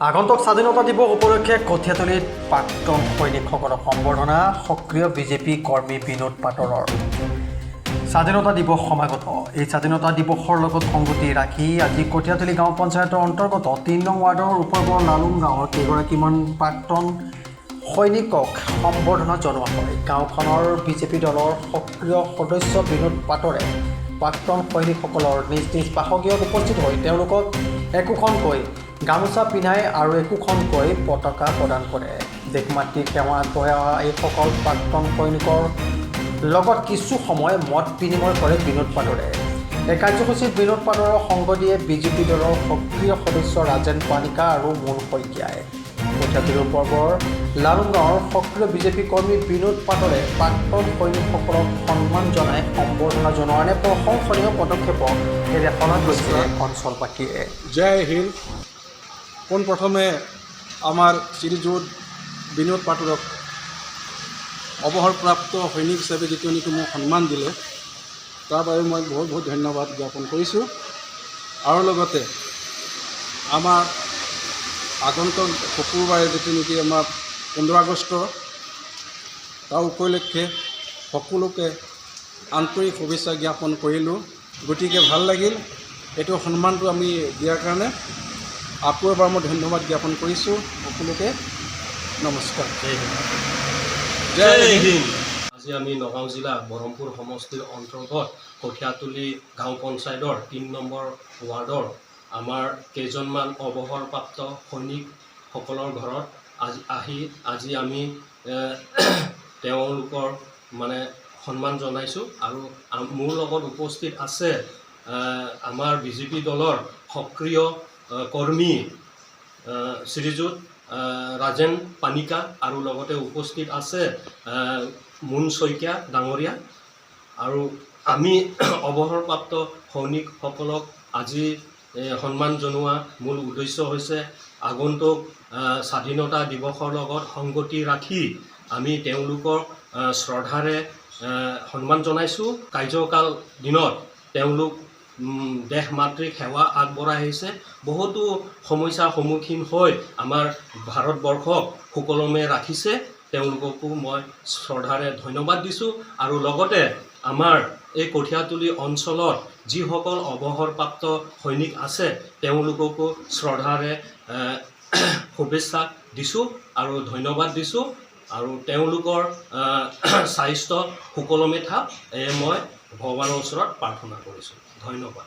আগন্তুক স্বাধীনতা দিৱস উপলক্ষে কঠীয়াতলীত প্ৰাক্তন সৈনিকসকলক সম্বৰ্ধনা সক্ৰিয় বিজেপি কৰ্মী বিনোদ পাটৰৰ স্বাধীনতা দিৱস সমাগত। এই স্বাধীনতা দিৱসৰ লগত সংগতি ৰাখি আজি কঠীয়াতলী গাঁও পঞ্চায়তৰ অন্তৰ্গত ৩ নং ৱাৰ্ডৰ উপৰবৰ লালুং গাঁৱৰ কেইগৰাকীমান প্ৰাক্তন সৈনিকক সম্বৰ্ধনা জনোৱা হয়। গাঁওখনৰ বিজেপি দলৰ সক্ৰিয় সদস্য বিনোদ পাটৰে প্ৰাক্তন সৈনিকসকলৰ নিজ নিজ বাসগৃহত উপস্থিত হৈ তেওঁলোকক একোখনকৈ গামোচা পিন্ধাই আৰু একোখনকৈ পতাকা প্ৰদান কৰে। দেশ মাতৃক সেৱা আগবঢ়োৱা এইসকল প্ৰাক্তন সৈনিকৰ লগত কিছু সময় মত বিনিময় কৰে বিনোদ পাটৰে। এই কাৰ্যসূচীত বিনোদ পাটৰৰ সংগ দিয়ে বিজেপি দলৰ সক্ৰিয় সদস্য ৰাজেন পানিকা আৰু মূল শইকীয়াই। কঠীয়াতলী উপৰবৰ লালুং গাঁৱৰ সক্ৰিয় বিজেপি কৰ্মী বিনোদ পাটৰে প্ৰাক্তন সৈনিকসকলক সন্মান জনাই সম্বৰ্ধনা জনোৱাৰ এনে প্ৰশংসনীয় পদক্ষেপক শলাগ লৈছে অঞ্চলবাসীয়ে। জয় হিন্দ। পোনপ্ৰথমে আমাৰ শ্ৰীযুত বিনোদ পাটৰক অৱসৰপ্ৰাপ্ত সৈনিক হিচাপে যিটো নেকি মোক সন্মান দিলে তাৰ বাবে মই বহুত বহুত ধন্যবাদ জ্ঞাপন কৰিছোঁ। আৰু লগতে আমাৰ আগন্তুক শুকুৰবাৰে যিটো নেকি আমাৰ 15 আগষ্ট তাৰ উপলক্ষে সকলোকে আন্তৰিক শুভেচ্ছা জ্ঞাপন কৰিলোঁ। গতিকে ভাল লাগিল এইটো সন্মানটো আমি দিয়াৰ কাৰণে। আকৌ এবাৰ মই ধন্যবাদ জ্ঞাপন কৰিছোঁ সকলোকে। নমস্কাৰ। জয় হিন্দ। আজি আমি নগাঁও জিলা বৰহমপুৰ সমষ্টিৰ অন্তৰ্গত কঠীয়াতলী গাঁও পঞ্চায়তৰ 3 নম্বৰ ৱাৰ্ডৰ আমাৰ কেইজনমান অৱসৰপ্ৰাপ্ত সৈনিকসকলৰ ঘৰত আজি আমি তেওঁলোকৰ সন্মান জনাইছোঁ। আৰু মোৰ লগত উপস্থিত আছে আমাৰ বিজেপি দলৰ সক্ৰিয় কৰ্মী শ্ৰীযুত ৰাজেন পানিকা আৰু লগতে উপস্থিত আছে মুন শইকীয়া ডাঙৰীয়া। আৰু আমি অৱসৰপ্ৰাপ্ত সৈনিকসকলক আজি সন্মান জনোৱা মূল উদ্দেশ্য হৈছে আগন্তুক স্বাধীনতা দিৱসৰ লগত সংগতি ৰাখি আমি তেওঁলোকৰ শ্ৰদ্ধাৰে সন্মান জনাইছোঁ। কাৰ্যকাল দিনত তেওঁলোক দেশ মাতৃক সেৱা আগবঢ়াই আহিছে। বহুতো সমস্যাৰ সন্মুখীন হৈ আমাৰ ভাৰতবৰ্ষক সুকলমে ৰাখিছে। তেওঁলোককো মই শ্ৰদ্ধাৰে ধন্যবাদ দিছোঁ। আৰু লগতে আমাৰ এই কঠীয়াতলী অঞ্চলত যিসকল অৱসৰপ্ৰাপ্ত সৈনিক আছে তেওঁলোককো শ্ৰদ্ধাৰে শুভেচ্ছা দিছোঁ আৰু ধন্যবাদ দিছোঁ। আৰু তেওঁলোকৰ স্বাস্থ্য সুকলমে থাক এয়ে মই ভগৱানৰ ওচৰত প্ৰাৰ্থনা কৰিছোঁ। ধন্যবাদ।